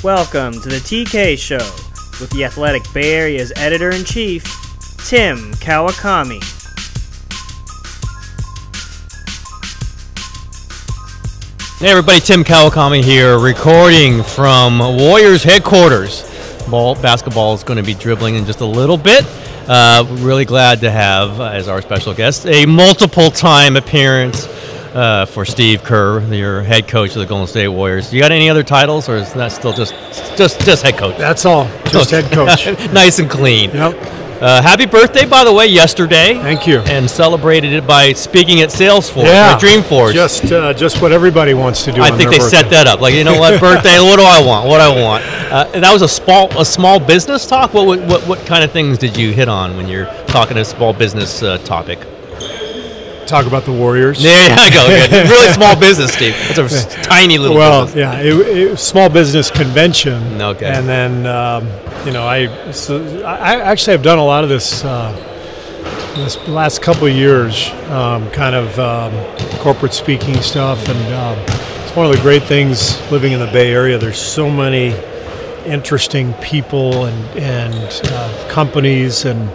Welcome to the TK Show with the Athletic Bay Area's Editor-in-Chief, Tim Kawakami. Hey everybody, Tim Kawakami here, recording from Warriors headquarters. Basketball is going to be dribbling in just a little bit. Really glad to have, as our special guest, a multiple-time appearance for Steve Kerr, your head coach of the Golden State Warriors. You got any other titles, or is that still just head coach? That's all, just head coach. Nice and clean. Yep. Happy birthday, by the way, yesterday. Thank you. And celebrated it by speaking at Salesforce, or Dreamforce. Just what everybody wants to do. I think they set that up. Like, you know what, birthday? What do I want? What I want? And that was a small business talk. What kind of things did you hit on when you're talking a small business topic? Talk about the Warriors. There you go. Good. Really small business, Steve. It's a tiny little business. Well, yeah, it was small business convention. Okay. And then, I actually have done a lot of this last couple of years, corporate speaking stuff, and it's one of the great things living in the Bay Area. There's so many interesting people and companies, and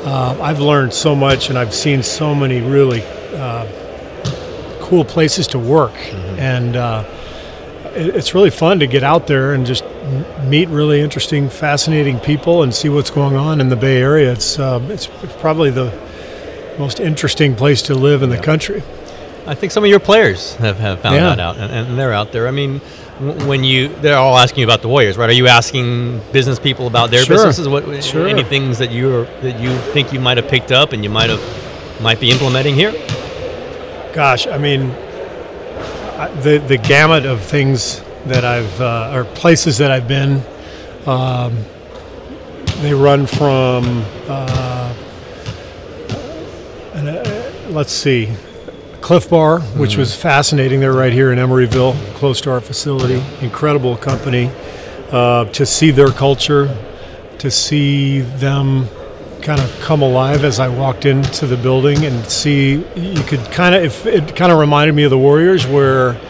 I've learned so much, and I've seen so many really cool places to work, and it's really fun to get out there and just meet really interesting, fascinating people and see what's going on in the Bay Area. It's probably the most interesting place to live in the country. I think some of your players have found that out, and they're out there. I mean, they're all asking you about the Warriors, right? Are you asking business people about their businesses? Sure. Any things that you think you might have picked up and you might be implementing here? Gosh, I mean, the gamut of things that or places that I've been, they run from, let's see, Cliff Bar, which was fascinating. They're right here in Emeryville, close to our facility. Incredible company. To see their culture, to see them kind of come alive as I walked into the building, and see, it kind of reminded me of the Warriors, where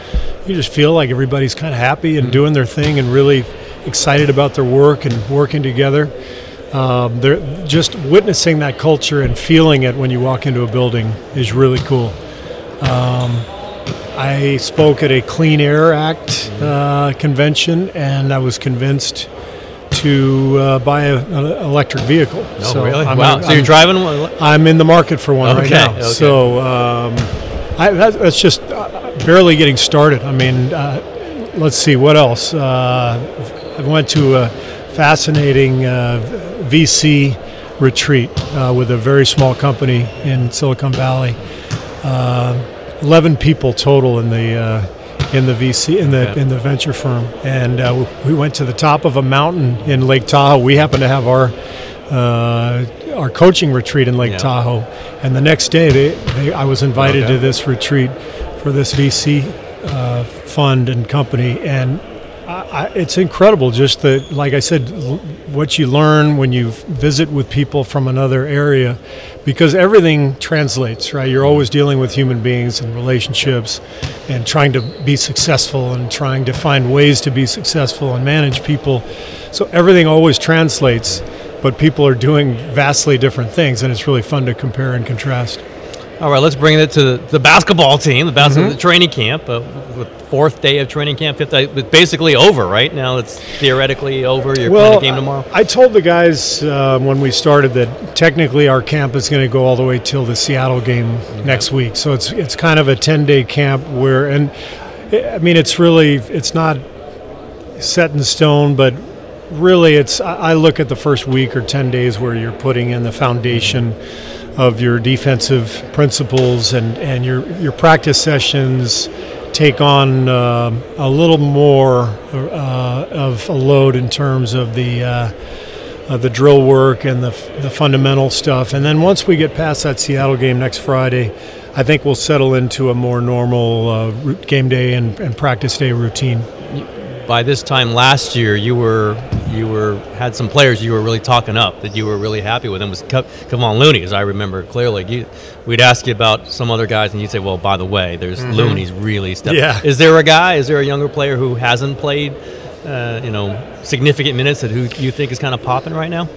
you just feel like everybody's kind of happy and doing their thing and really excited about their work and working together. They're just witnessing that culture and feeling it when you walk into a building is really cool. I spoke at a Clean Air Act convention, and I was convinced to buy an electric vehicle. Oh, so really? Wow. So you're driving one? I'm in the market for one right now. Okay. So that's just barely getting started. I mean, let's see, what else? I went to a fascinating VC retreat with a very small company in Silicon Valley. 11 people total in the VC in the venture firm, and we went to the top of a mountain in Lake Tahoe. We happened to have our coaching retreat in Lake Tahoe, and the next day I was invited to this retreat for this VC fund and company, and it's incredible, just like I said, what you learn when you visit with people from another area, because everything translates, right? You're always dealing with human beings and relationships and trying to be successful and trying to find ways to be successful and manage people. So everything always translates, but people are doing vastly different things, and it's really fun to compare and contrast. All right, let's bring it to the basketball team, the training camp. The fourth day of training camp, fifth day, it's basically over, right? Now it's theoretically over. You're playing a game tomorrow. I told the guys when we started that technically our camp is going to go all the way till the Seattle game next week. So it's kind of a 10-day camp it's not set in stone, but really I look at the first week or 10 days where you're putting in the foundation of your defensive principles, and your practice sessions take on a little more of a load in terms of the drill work and the fundamental stuff. And then once we get past that Seattle game next Friday, I think we'll settle into a more normal game day and practice day routine. By this time last year, you had some players you were really talking up, that you were really happy with. Them was Kevon Looney, as I remember clearly. We'd ask you about some other guys, and you'd say, "Well, by the way, there's Looney's really stepped." Yeah. Is there a younger player who hasn't played significant minutes that who you think is kind of popping right now?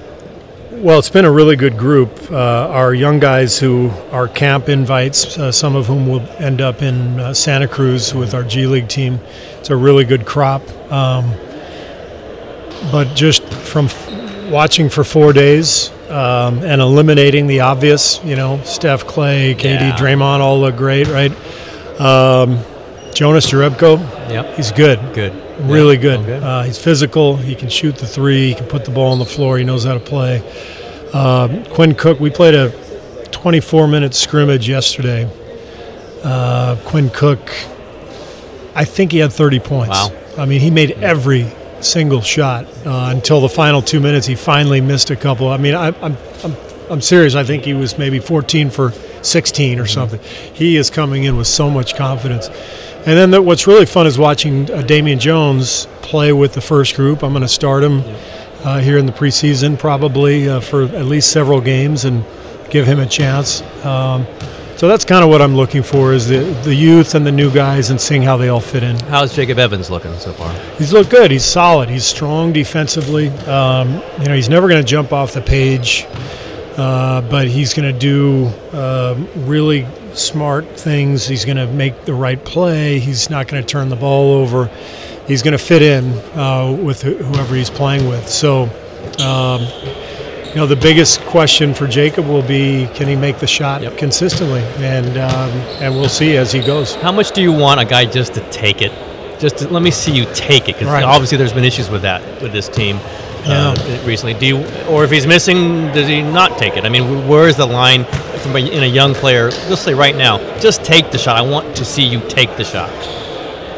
Well, it's been a really good group. Our young guys who are camp invites, some of whom will end up in Santa Cruz with our G League team. It's a really good crop. But just from watching for 4 days and eliminating the obvious, Steph, Clay, KD, Draymond all look great, right? Jonas Jerebko, he's good. Really good. He's physical. He can shoot the three. He can put the ball on the floor. He knows how to play. Quinn Cook, we played a 24-minute scrimmage yesterday. Quinn Cook, I think he had 30 points. Wow. I mean, he made every single shot until the final 2 minutes. He finally missed a couple. I mean, I'm serious. I think he was maybe 14 for 16 or something. He is coming in with so much confidence. And then what's really fun is watching Damian Jones play with the first group. I'm going to start him here in the preseason probably for at least several games and give him a chance. So that's kind of what I'm looking for is the youth and the new guys and seeing how they all fit in. How's Jacob Evans looking so far? He's looked good. He's solid. He's strong defensively. He's never going to jump off the page, but he's going to do really smart things. He's going to make the right play. He's not going to turn the ball over. He's going to fit in with whoever he's playing with. So, the biggest question for Jacob will be, can he make the shot consistently? And we'll see as he goes. How much do you want a guy just to take it? Just to, let me see you take it, because obviously there's been issues with that with this team recently. Or if he's missing, does he not take it? I mean, where is the line in a young player? Let's say right now, just take the shot. I want to see you take the shot.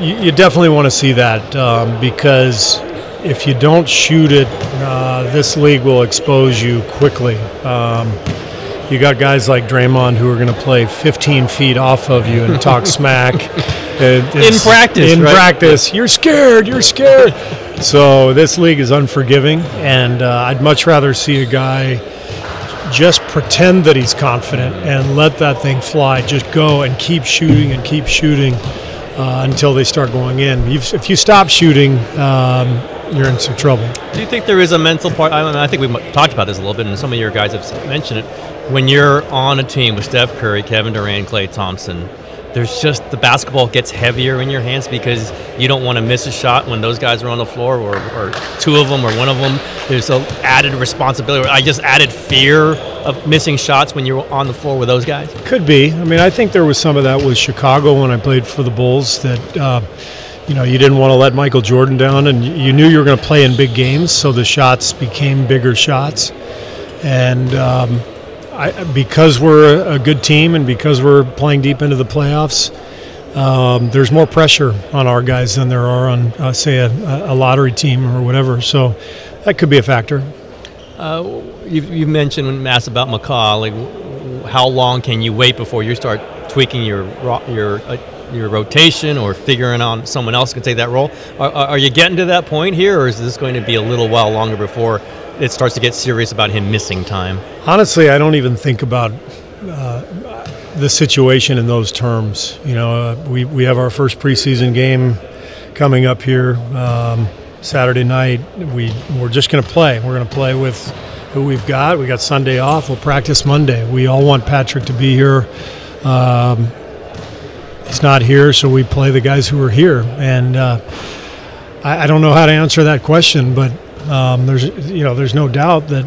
You definitely want to see that because if you don't shoot it, this league will expose you quickly. You got guys like Draymond who are going to play 15 feet off of you and talk smack. In practice. You're scared. So this league is unforgiving, and I'd much rather see a guy just pretend that he's confident and let that thing fly. Just go and keep shooting until they start going in. If you stop shooting, you're in some trouble. Do you think there is a mental part? I think we've talked about this a little bit, and some of your guys have mentioned it. When you're on a team with Steph Curry, Kevin Durant, Klay Thompson, there's just the basketball gets heavier in your hands because you don't want to miss a shot when those guys are on the floor, or two of them or one of them. There's an added responsibility. I just added fear of missing shots when you're on the floor with those guys. Could be. I mean, I think there was some of that with Chicago when I played for the Bulls that you didn't want to let Michael Jordan down, and you knew you were going to play in big games, so the shots became bigger shots. And because we're a good team and because we're playing deep into the playoffs, there's more pressure on our guys than there are on, say, a lottery team or whatever. So that could be a factor. You mentioned when asked about McCaw, like how long can you wait before you start tweaking your rotation or figuring out someone else can take that role? Are you getting to that point here, or is this going to be a little while longer before it starts to get serious about him missing time? Honestly, I don't even think about the situation in those terms. We have our first preseason game coming up here Saturday night. We're just going to play. We're going to play with who we've got. We got Sunday off. We'll practice Monday. We all want Patrick to be here. He's not here, so we play the guys who are here. And I don't know how to answer that question, but there's no doubt that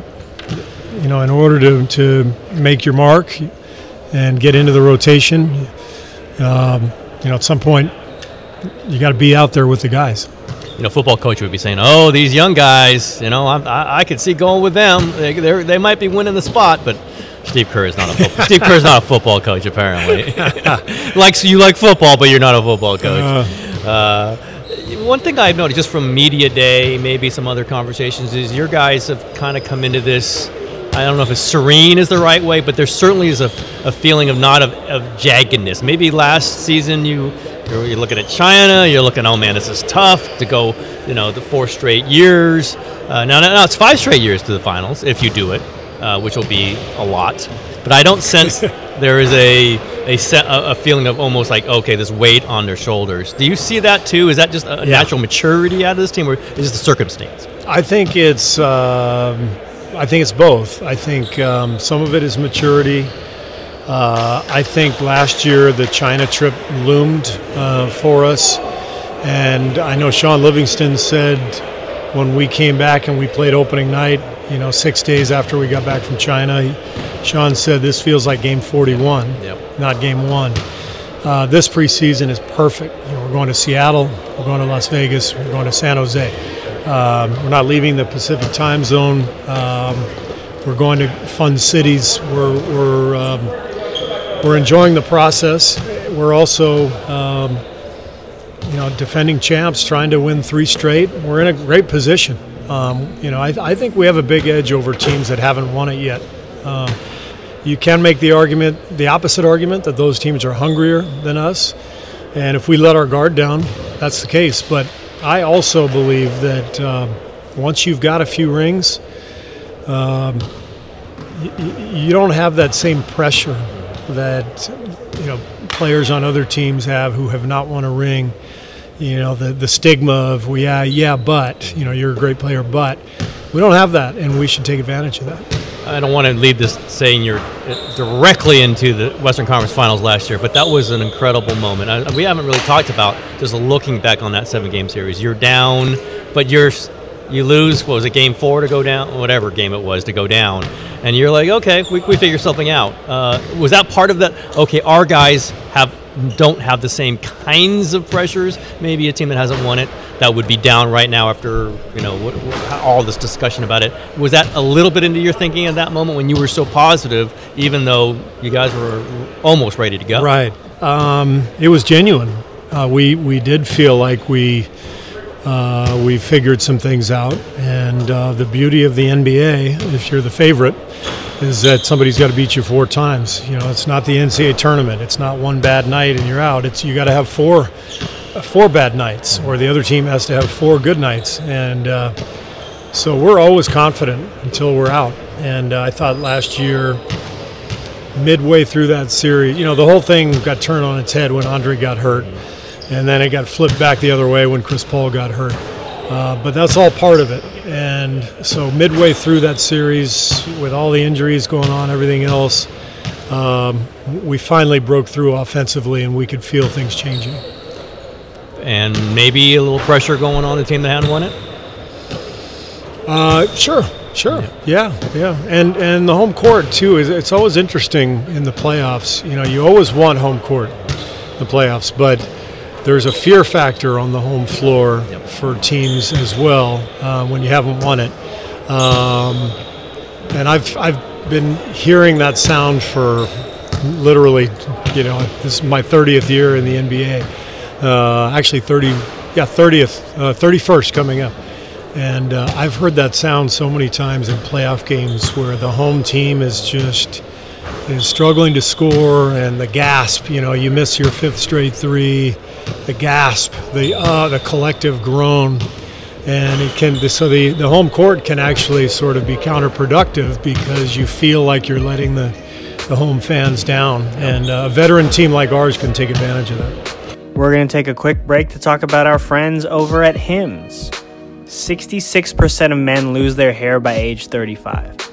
in order to make your mark and get into the rotation, at some point you got to be out there with the guys. Football coach would be saying, "Oh, these young guys, I could see going with them. They might be winning the spot, but." Steve Kerr is not a football coach, apparently. You like football, but you're not a football coach. One thing I've noticed just from media day, maybe some other conversations, is your guys have kind of come into this. I don't know if it's serene is the right way, but there certainly is a feeling of jaggedness. Maybe last season you're looking at China, you're looking, oh man, this is tough to go, the 4 straight years. Now it's 5 straight years to the finals if you do it. Which will be a lot. But I don't sense there is a a feeling of almost like, okay, this weight on their shoulders. Do you see that too? Is that just a natural maturity out of this team, or is it the circumstance? I think it's both. I think some of it is maturity. I think last year the China trip loomed for us, and I know Sean Livingston said when we came back and we played opening night, 6 days after we got back from China, Sean said this feels like game 41, not game 1. This preseason is perfect. We're going to Seattle, we're going to Las Vegas, we're going to San Jose. We're not leaving the Pacific time zone. We're going to fun cities. We're enjoying the process. We're also, defending champs, trying to win 3 straight. We're in a great position. I think we have a big edge over teams that haven't won it yet. You can make the opposite argument, that those teams are hungrier than us. And if we let our guard down, that's the case. But I also believe that once you've got a few rings, you don't have that same pressure that players on other teams have who have not won a ring. The stigma of, but you're a great player, but we don't have that, and we should take advantage of that. I don't want to lead this saying you're directly into the Western Conference Finals last year, but that was an incredible moment. We haven't really talked about just looking back on that 7-game series. You're down, but you lose. What was it, game 4 to go down? Whatever game it was to go down, and you're like, okay, we figure something out. Was that part of that? Okay, our guys don't have the same kinds of pressures. Maybe a team that hasn't won it that would be down right now after all this discussion about it. Was that a little bit into your thinking at that moment when you were so positive, even though you guys were almost ready to go? Right. It was genuine. We did feel like we figured some things out, and the beauty of the NBA, if you're the favorite, is that somebody's got to beat you 4 times. It's not the NCAA tournament. It's not one bad night and you're out. You got to have four bad nights, or the other team has to have 4 good nights. And so we're always confident until we're out. And I thought last year, midway through that series, the whole thing got turned on its head when Andre got hurt, and then it got flipped back the other way when Chris Paul got hurt. But that's all part of it. And so midway through that series, with all the injuries going on, everything else, we finally broke through offensively, and we could feel things changing. And maybe a little pressure going on the team that hadn't won it? Sure. Yeah. And the home court, too, it's always interesting in the playoffs. You always want home court in the playoffs, but there's a fear factor on the home floor for teams as well when you haven't won it. And I've been hearing that sound for literally, this is my 30th year in the NBA. Actually 31st coming up. And I've heard that sound so many times in playoff games where the home team is struggling to score, and the gasp, you miss your 5th straight 3, the gasp, the collective groan, and the home court can actually sort of be counterproductive because you feel like you're letting the home fans down, and a veteran team like ours can take advantage of that. We're going to take a quick break to talk about our friends over at Hims. 66% of men lose their hair by age 35.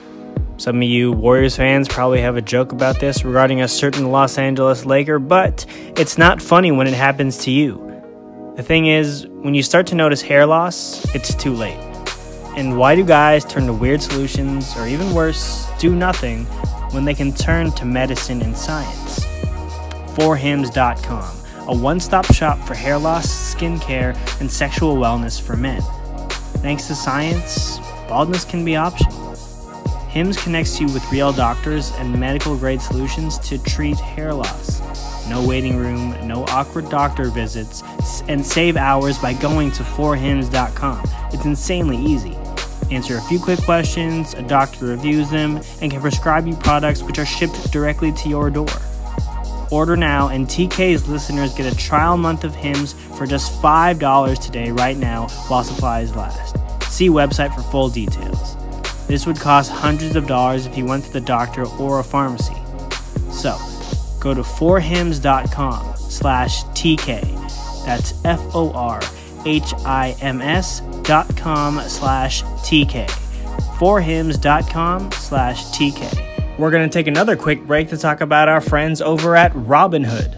Some of you Warriors fans probably have a joke about this regarding a certain Los Angeles Laker, but it's not funny when it happens to you. The thing is, when you start to notice hair loss, it's too late. And why do guys turn to weird solutions, or even worse, do nothing, when they can turn to medicine and science? forhims.com, a one-stop shop for hair loss, skincare, and sexual wellness for men. Thanks to science, baldness can be optional. Hims connects you with real doctors and medical-grade solutions to treat hair loss. No waiting room, no awkward doctor visits, and save hours by going to forhims.com. It's insanely easy. Answer a few quick questions, a doctor reviews them, and can prescribe you products which are shipped directly to your door. Order now, and TK's listeners get a trial month of Hims for just $5 today right now while supplies last. See website for full details. This would cost hundreds of dollars if you went to the doctor or a pharmacy. So, go to forhims.com/TK. That's forhims.com/TK. forhims.com/TK. We're going to take another quick break to talk about our friends over at Robinhood.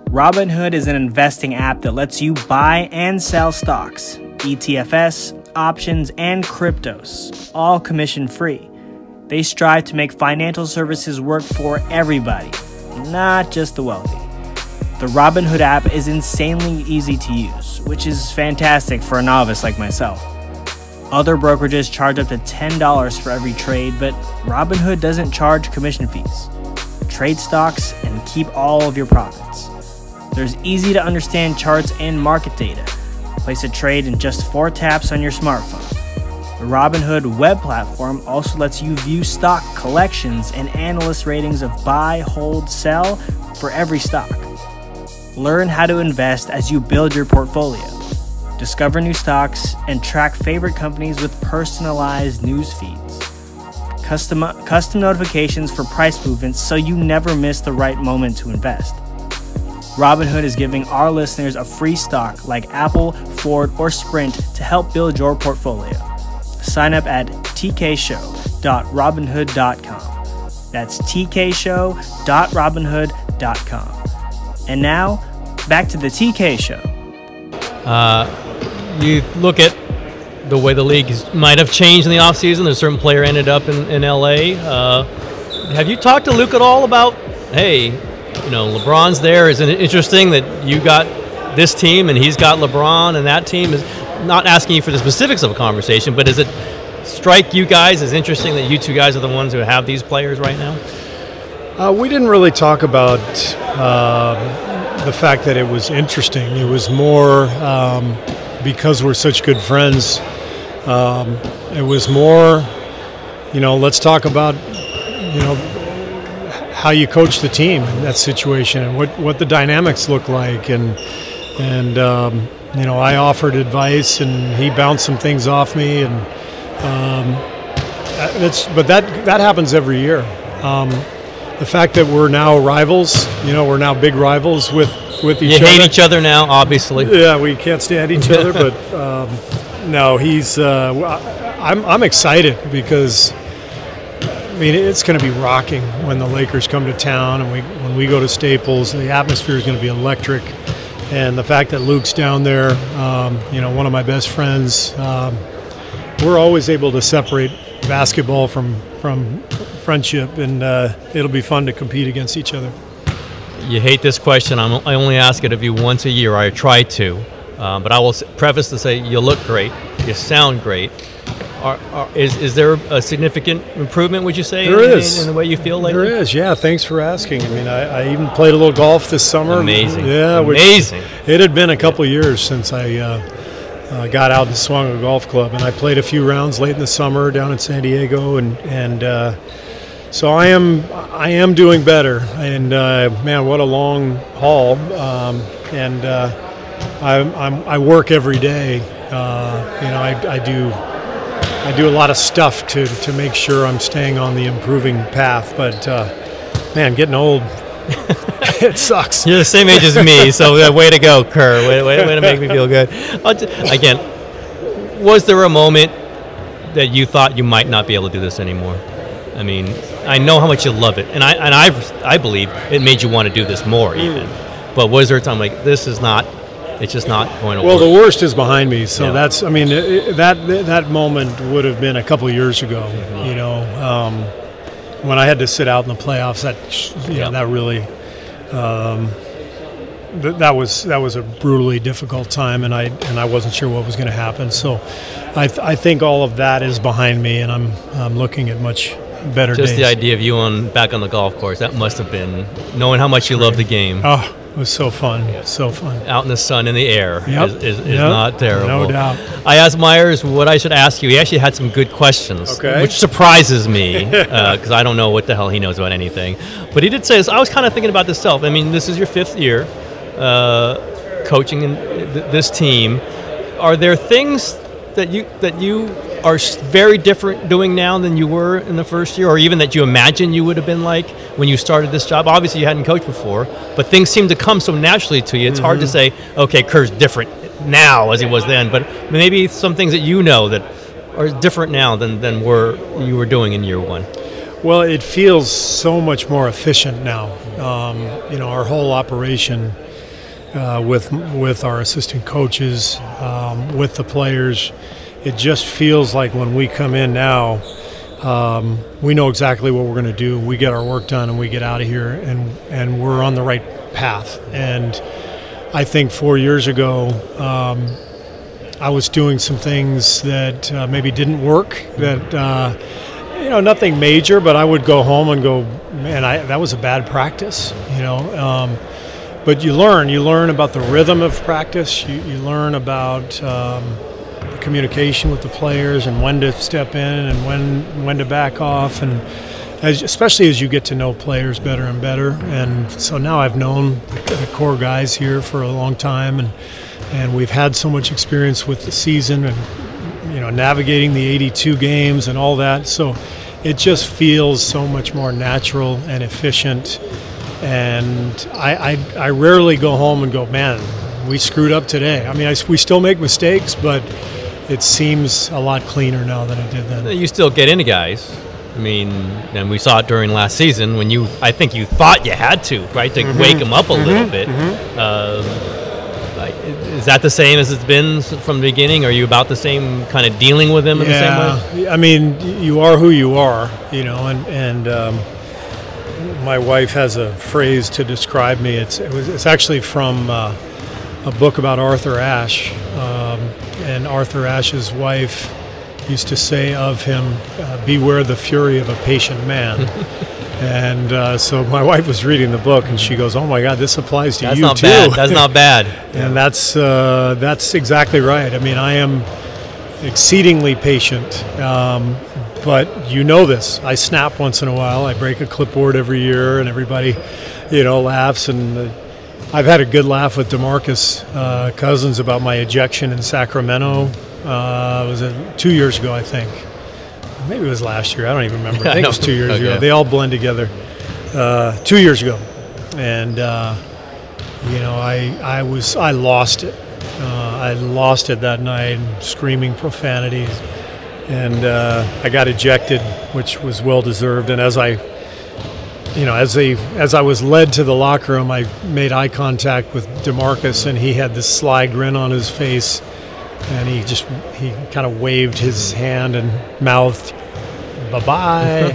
Robinhood is an investing app that lets you buy and sell stocks, ETFs, options, and cryptos, all commission-free. They strive to make financial services work for everybody, not just the wealthy. The Robinhood app is insanely easy to use, which is fantastic for a novice like myself. Other brokerages charge up to $10 for every trade, but Robinhood doesn't charge commission fees. Trade stocks and keep all of your profits. There's easy to understand charts and market data. Place a trade in just 4 taps on your smartphone. The Robinhood web platform also lets you view stock collections and analyst ratings of buy, hold, sell for every stock. Learn how to invest as you build your portfolio. Discover new stocks and track favorite companies with personalized news feeds. Custom notifications for price movements so you never miss the right moment to invest. Robinhood is giving our listeners a free stock like Apple, Ford, or Sprint to help build your portfolio. Sign up at tkshow.robinhood.com. That's tkshow.robinhood.com. And now, back to the TK Show. You look at the way the league might have changed in the offseason. A certain player ended up in L.A. Have you talked to Luke at all about, hey, you know, LeBron's there. Isn't it interesting that you got this team and he's got LeBron and that team? Is not asking you for the specifics of a conversation, but does it strike you guys as interesting that you two guys are the ones who have these players right now? We didn't really talk about the fact that it was interesting. It was more because we're such good friends. It was more, you know, let's talk about, you know, how you coach the team in that situation and what the dynamics look like. And you know, I offered advice and he bounced some things off me. And but that happens every year. The fact that we're now rivals, you know, we're now big rivals with each other. You hate each other now, obviously. Yeah, we can't stand each other, but no, he's. I'm excited because I mean it's going to be rocking when the Lakers come to town and when we go to Staples. The atmosphere is going to be electric, and the fact that Luke's down there, you know, one of my best friends. We're always able to separate basketball from friendship, and it'll be fun to compete against each other. You hate this question. I only ask it of you once a year. I try to, but I will preface to say you look great, you sound great. Is there a significant improvement, would you say, there is. In the way you feel lately? There is, yeah. Thanks for asking. I mean, I even played a little golf this summer. Amazing. Yeah, amazing. It had been a couple of years since I got out and swung a golf club, and I played a few rounds late in the summer down in San Diego, and so I am doing better. And man, what a long haul! And I work every day. You know, I do a lot of stuff to make sure I'm staying on the improving path. But man, getting old, it sucks. You're the same age as me, so way to go, Kerr. Way to make me feel good. Again, was there a moment that you thought you might not be able to do this anymore? I mean, I know how much you love it, and I believe it made you want to do this more even. But was there a time like this is not? It's just not going to work. Well, the worst is behind me, so that's. I mean, that moment would have been a couple of years ago. Mm-hmm. You know, when I had to sit out in the playoffs. That that really. That was a brutally difficult time, and I wasn't sure what was going to happen. So, I think all of that is behind me, and I'm looking at much better days. Just the idea of you back on the golf course, that must have been knowing how much you love the game. Oh, it was so fun. So fun. Out in the sun, in the air is Yep. not terrible. No doubt. I asked Myers what I should ask you. He actually had some good questions, which surprises me because I don't know what the hell he knows about anything. But he did say this. I was kind of thinking about this self. I mean, this is your 5th year coaching in this team. Are there things that you are very different doing now than you were in the first year, or even that you imagine you would have been like when you started this job? Obviously, you hadn't coached before, but things seem to come so naturally to you. It's hard to say, okay, Kerr's different now as he was then, but maybe some things that you know that are different now than you were doing in year one. Well, it feels so much more efficient now. Our whole operation with our assistant coaches, with the players, it just feels like when we come in now, we know exactly what we're going to do. We get our work done and we get out of here, and we're on the right path. And I think 4 years ago, I was doing some things that maybe didn't work, that nothing major, but I would go home and go, man, that was a bad practice, But you learn about the rhythm of practice. You learn about the communication with the players and when to step in and when to back off, and especially as you get to know players better and better. And so now I've known the core guys here for a long time, and we've had so much experience with the season and navigating the 82 games and all that. So it just feels so much more natural and efficient. And I rarely go home and go, man, we screwed up today. I mean, we still make mistakes, but it seems a lot cleaner now than it did then. You still get into guys. I mean, and we saw it during last season when I think you thought you had to, right, to wake them up a little bit. Is that the same as it's been from the beginning? Are you about the same kind of dealing with them in the same way? I mean, you are who you are, and my wife has a phrase to describe me. It's actually from a book about Arthur Ashe, and Arthur Ashe's wife used to say of him, beware the fury of a patient man. And so my wife was reading the book, and she goes, oh my God, this applies to you too. That's not bad. And that's exactly right. I mean, I am exceedingly patient, but this. I snap once in a while. I break a clipboard every year, and everybody, laughs. And I've had a good laugh with DeMarcus Cousins about my ejection in Sacramento. Was it 2 years ago, I think? Maybe it was last year. I don't even remember. I think it was 2 years ago. They all blend together. 2 years ago, and I lost it. I lost it that night, screaming profanities, and I got ejected, which was well deserved. And as I was led to the locker room, I made eye contact with DeMarcus, and he had this sly grin on his face. And he kind of waved his hand and mouthed, bye-bye.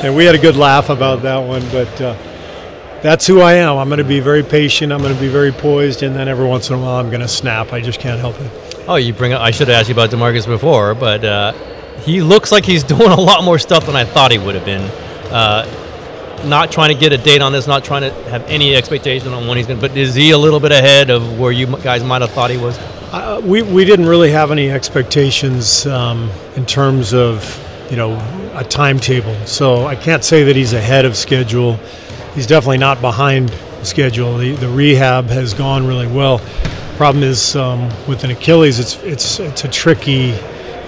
And we had a good laugh about that one. But that's who I am. I'm going to be very patient. I'm going to be very poised. And then every once in a while I'm going to snap. I just can't help it. Oh, I should have asked you about DeMarcus before, but he looks like he's doing a lot more stuff than I thought he would have been. Not trying to get a date on this, not trying to have any expectation on when he's going to, but is he a little bit ahead of where you guys might have thought he was? We didn't really have any expectations in terms of a timetable, so I can't say that he's ahead of schedule. He's definitely not behind schedule. The rehab has gone really well. Problem is with an Achilles, it's a tricky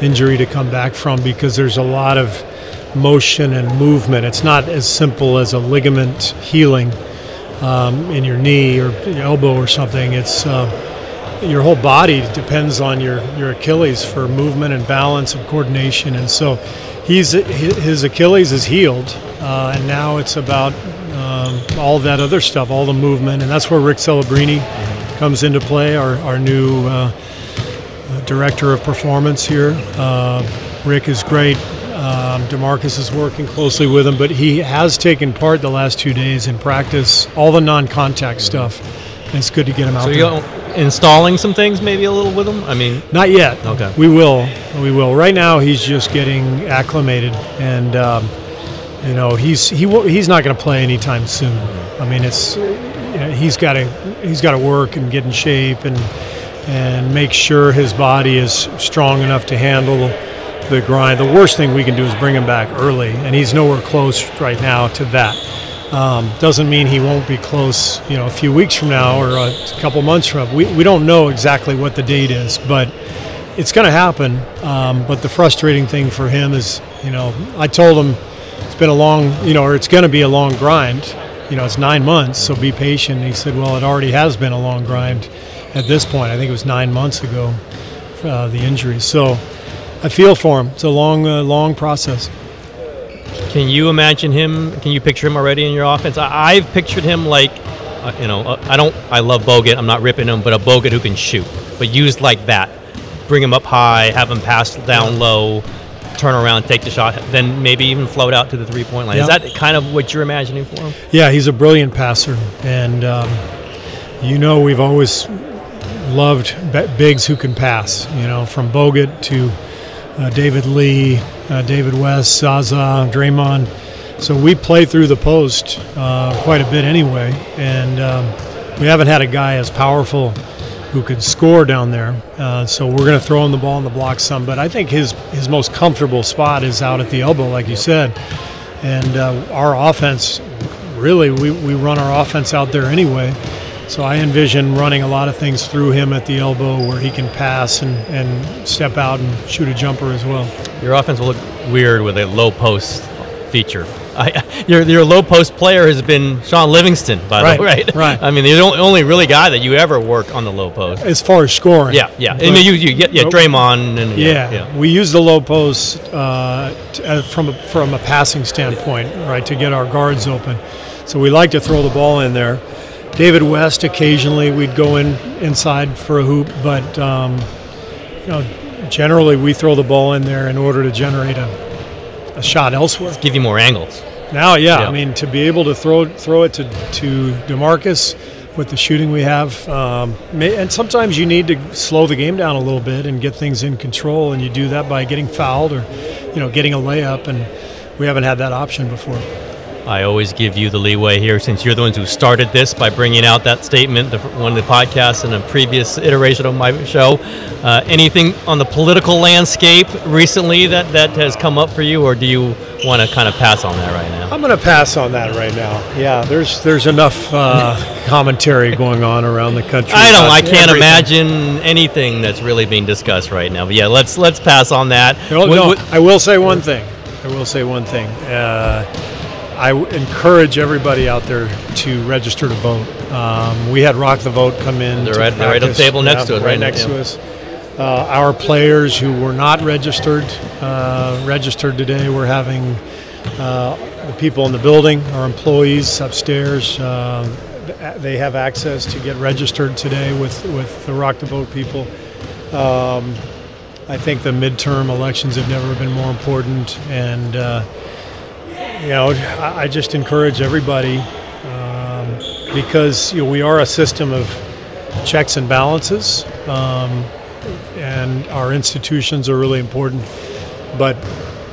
injury to come back from because there's a lot of motion and movement. It's not as simple as a ligament healing in your knee or your elbow or something. It's your whole body depends on your Achilles for movement and balance and coordination. And so his Achilles is healed, and now it's about all that other stuff, all the movement, and that's where Rick Celebrini comes into play, our new director of performance here. Rick is great. DeMarcus is working closely with him, but he has taken part the last 2 days in practice, all the non-contact stuff. And it's good to get him out there. So you're installing some things maybe a little with him? I mean, not yet. Okay. We will. Right now he's just getting acclimated, and he's not going to play anytime soon. I mean, he's got to work and get in shape and make sure his body is strong enough to handle the grind. The worst thing we can do is bring him back early, and he's nowhere close right now to that. Doesn't mean he won't be close, a few weeks from now or a couple months from now. We don't know exactly what the date is, but it's going to happen. But the frustrating thing for him is, I told him it's been a long, or it's going to be a long grind. It's 9 months, so be patient. And he said, well, it already has been a long grind at this point. I think it was 9 months ago, the injury. So I feel for him. It's a long process. Can you imagine him? Can you picture him already in your offense? I've pictured him like, I love Bogut. I'm not ripping him, but a Bogut who can shoot, but used like that. Bring him up high, have him pass down low, turn around, take the shot, then maybe even float out to the three-point line. Is that kind of what you're imagining for him? Yeah, he's a brilliant passer, and we've always loved bigs who can pass. From Bogut to David Lee, David West, Zaza, Draymond. So we play through the post quite a bit anyway, and we haven't had a guy as powerful who could score down there. So we're going to throw him the ball in the block some, but I think his most comfortable spot is out at the elbow, like you said. And our offense, really, we run our offense out there anyway. So I envision running a lot of things through him at the elbow where he can pass and step out and shoot a jumper as well. Your offense will look weird with a low post feature. Your low post player has been Sean Livingston, by the way, right? Right. I mean, the only really guy that you ever work on the low post. As far as scoring. Yeah. But, I mean, you get Draymond. And, yeah. We use the low post from a passing standpoint, right, to get our guards open. So we like to throw the ball in there. David West, occasionally we'd go inside for a hoop, but generally we throw the ball in there in order to generate a shot elsewhere. Let's give you more angles. Now, I mean, to be able to throw it to DeMarcus with the shooting we have, and sometimes you need to slow the game down a little bit and get things in control, and you do that by getting fouled or, getting a layup, and we haven't had that option before. I always give you the leeway here since you're the ones who started this by bringing out that statement, one of the podcasts in a previous iteration of my show. Anything on the political landscape recently that has come up for you, or do you want to kind of pass on that right now? I'm going to pass on that right now. Yeah, there's enough commentary going on around the country. I can't imagine anything that's really being discussed right now. But yeah, let's pass on that. I will say one thing. I encourage everybody out there to register to vote. We had Rock the Vote come in. They're right on the table next to us. Right next to us. Our players who were not registered today. We're having the people in the building, our employees upstairs. They have access to get registered today with the Rock the Vote people. I think the midterm elections have never been more important, and I just encourage everybody because we are a system of checks and balances, and our institutions are really important. But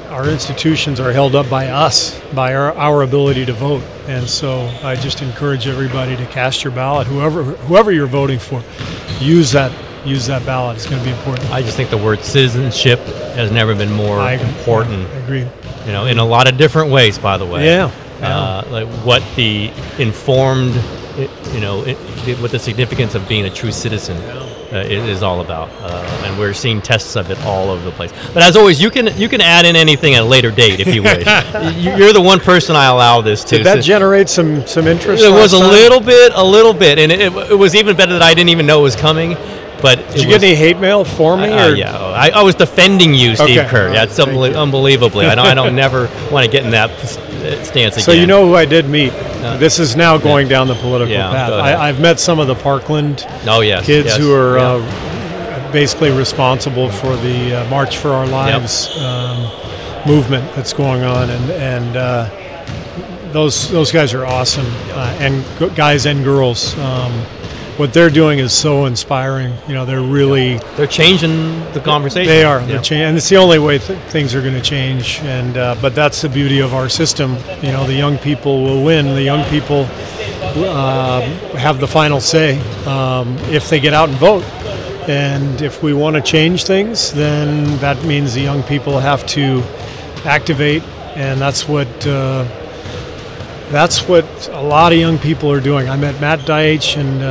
our institutions are held up by us, by our ability to vote. And so I just encourage everybody to cast your ballot. Whoever you're voting for, use that ballot. It's going to be important. I just think the word citizenship has never been more important. I agree. In a lot of different ways, by the way. Yeah. Like what the informed, what the significance of being a true citizen is all about, and we're seeing tests of it all over the place. But as always, you can add in anything at a later date if you wish. You're the one person I allow this to. Did that generate some interest? It was a little bit, and it was even better that I didn't even know it was coming. But did you get any hate mail for me? Yeah, I was defending you, Steve Kerr. That's unbelievably. I don't never want to get in that stance again. So you know who I did meet? This is now going down the political path. I've met some of the Parkland kids who are basically responsible for the March for Our Lives movement that's going on, and those guys are awesome, and guys and girls. What they're doing is so inspiring. They're changing the conversation. They are. They're changing, and it's the only way things are going to change. And but that's the beauty of our system. The young people will win. The young people have the final say if they get out and vote. And if we want to change things, then that means the young people have to activate, and that's what a lot of young people are doing. I met Matt Deitch and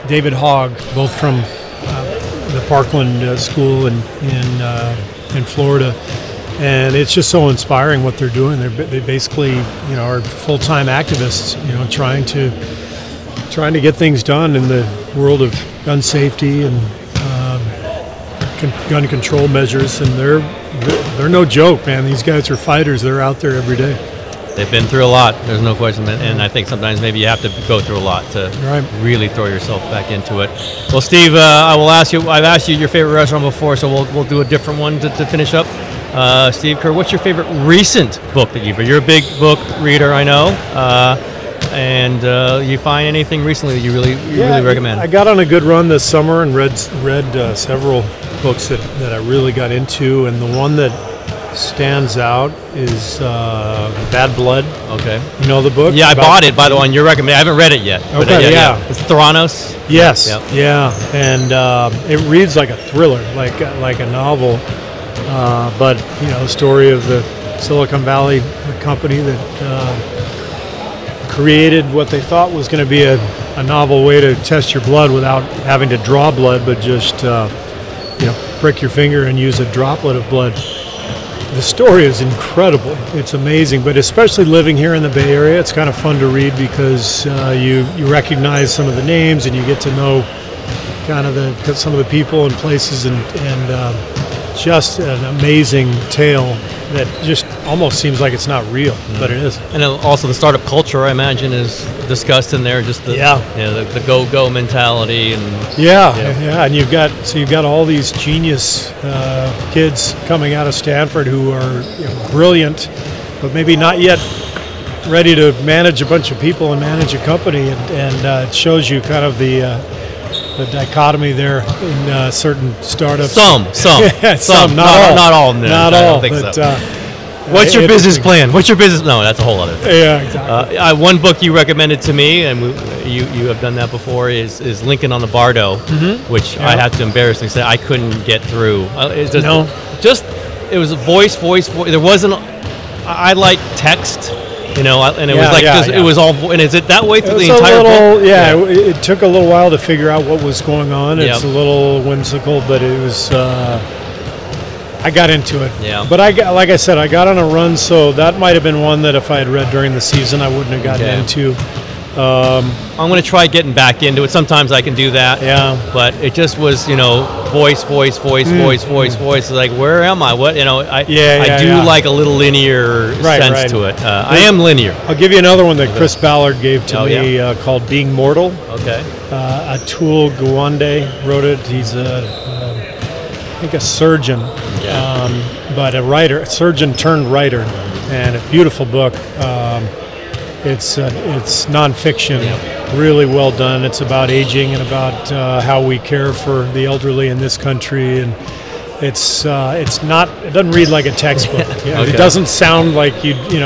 David Hogg, both from the Parkland school in Florida, and it's just so inspiring what they're doing. They basically, are full-time activists, trying to get things done in the world of gun safety and gun control measures, and they're no joke, man. These guys are fighters. They're out there every day. They've been through a lot. There's no question, and I think sometimes maybe you have to go through a lot to really throw yourself back into it. Well, Steve, I will ask you. I've asked you your favorite restaurant before, so we'll do a different one to finish up. Steve Kerr, what's your favorite recent book that you've read? You're a big book reader, I know. And you find anything recently that you really recommend? I got on a good run this summer and read several books that I really got into, and the one that stands out is Bad Blood. Okay. You know the book? Yeah, I bought it, by the way, on your recommendation. I haven't read it yet. Okay, yeah. It's Theranos? Yes, yep. Yeah, and it reads like a thriller, like a novel, but the story of the Silicon Valley company that created what they thought was going to be a novel way to test your blood without having to draw blood, but just prick your finger and use a droplet of blood. The story is incredible. It's amazing, but especially living here in the Bay Area, it's kind of fun to read because you recognize some of the names and you get to know kind of some of the people and places, and just an amazing tale that just almost seems like it's not real, but it is. And also the startup culture, I imagine, is discussed in there. Just the the go mentality and and you've got all these genius kids coming out of Stanford who are brilliant, but maybe not yet ready to manage a bunch of people and manage a company, and it shows you kind of the dichotomy there in certain startups. Some, not all. No, not I all. Don't think but, so. What's your business plan? What's your business? No, that's a whole other thing. Yeah, exactly. One book you recommended to me, and you have done that before, is Lincoln on the Bardo, which I have to embarrassingly say I couldn't get through. It was a voice. There wasn't. I like text. And it was it was all. And is it that way through the entire book? Yeah, it took a little while to figure out what was going on. It's a little whimsical, but it was. I got into it. Yeah. But like I said, I got on a run, so that might have been one that if I had read during the season, I wouldn't have gotten into. I'm going to try getting back into it. Sometimes I can do that. Yeah. But it just was, voice. Like, where am I? What, I do like a little linear sense to it. I am linear. I'll give you another one that Chris Ballard gave to me called Being Mortal. Okay. Atul Gawande wrote it. He's I think a surgeon, but a writer, a surgeon turned writer, and a beautiful book. It's nonfiction, really well done. It's about aging and about how we care for the elderly in this country, and it's not. It doesn't read like a textbook. It doesn't sound like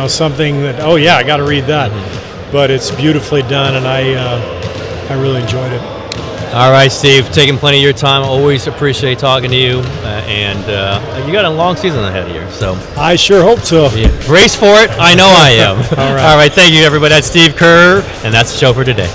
something that I got to read that, but it's beautifully done, and I really enjoyed it. All right, Steve, taking plenty of your time. Always appreciate talking to you, and you got a long season ahead of you. So I sure hope so. Brace for it. I know I am. All right. All right, thank you, everybody. That's Steve Kerr, and that's the show for today.